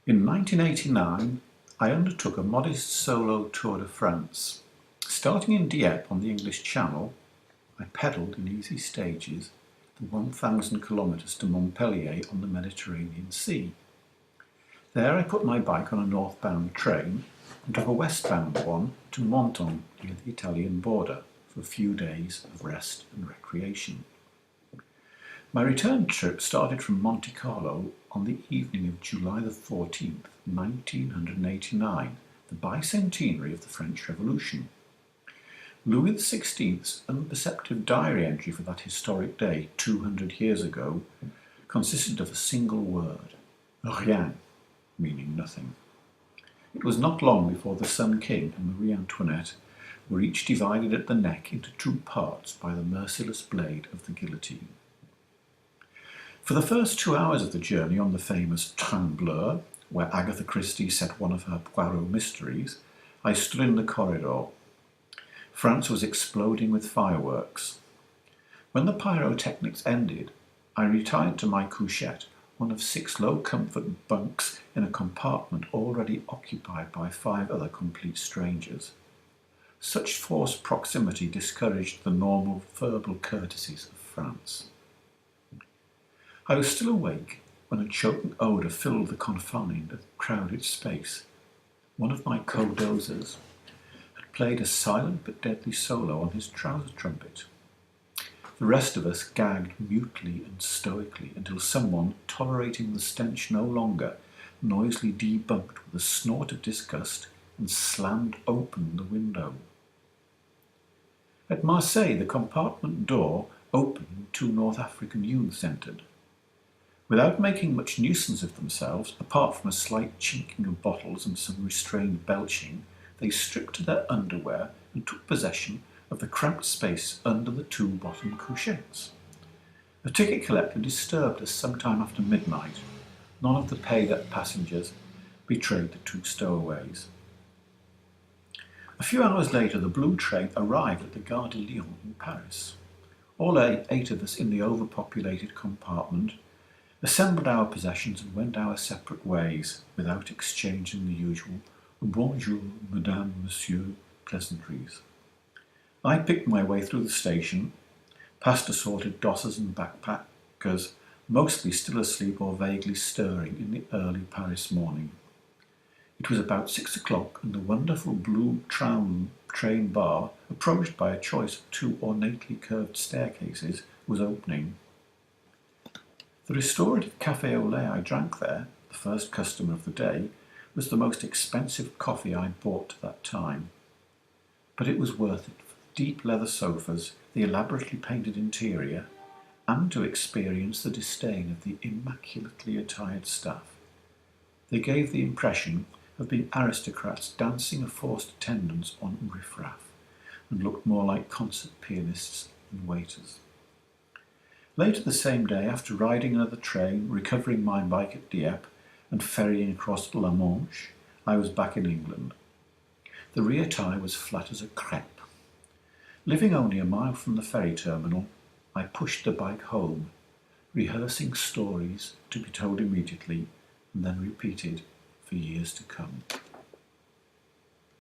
In 1989, I undertook a modest solo tour de France. Starting in Dieppe on the English Channel, I pedalled in easy stages the 1,000 kilometres to Montpellier on the Mediterranean Sea. There I put my bike on a northbound train and took a westbound one to Menton near the Italian border for a few days of rest and recreation. My return trip started from Monte Carlo on the evening of July the 14th, 1989, the bicentenary of the French Revolution. Louis XVI's unperceptive diary entry for that historic day, 200 years ago, consisted of a single word, rien, meaning nothing. It was not long before the Sun King and Marie Antoinette were each divided at the neck into two parts by the merciless blade of the guillotine. For the first 2 hours of the journey on the famous Train Bleu, where Agatha Christie set one of her Poirot mysteries, I stood in the corridor. France was exploding with fireworks. When the pyrotechnics ended, I retired to my couchette, one of 6 low-comfort bunks in a compartment already occupied by 5 other complete strangers. Such forced proximity discouraged the normal verbal courtesies of France. I was still awake when a choking odour filled the confined, crowded space. One of my co-dozers had played a silent but deadly solo on his trouser trumpet. The rest of us gagged mutely and stoically until someone, tolerating the stench no longer, noisily debunked with a snort of disgust and slammed open the window. At Marseille, the compartment door opened and 2 North African youths entered. Without making much nuisance of themselves, apart from a slight chinking of bottles and some restrained belching, they stripped to their underwear and took possession of the cramped space under the 2 bottom couchettes. A ticket collector disturbed us sometime after midnight. None of the paid-up passengers betrayed the 2 stowaways. A few hours later, the blue train arrived at the Gare de Lyon in Paris. All 8 of us in the overpopulated compartment assembled our possessions and went our separate ways without exchanging the usual bonjour, madame, monsieur pleasantries. I picked my way through the station, past assorted dossers and backpackers, mostly still asleep or vaguely stirring in the early Paris morning. It was about 6 o'clock and the wonderful blue train bar, approached by a choice of 2 ornately curved staircases, was opening. The restorative café au lait I drank there, the first customer of the day, was the most expensive coffee I'd bought to that time. But it was worth it for the deep leather sofas, the elaborately painted interior, and to experience the disdain of the immaculately attired staff. They gave the impression of being aristocrats dancing a forced attendance on riffraff, and looked more like concert pianists than waiters. Later the same day, after riding another train, recovering my bike at Dieppe, and ferrying across La Manche, I was back in England. The rear tyre was flat as a crepe. Living only a mile from the ferry terminal, I pushed the bike home, rehearsing stories to be told immediately and then repeated for years to come.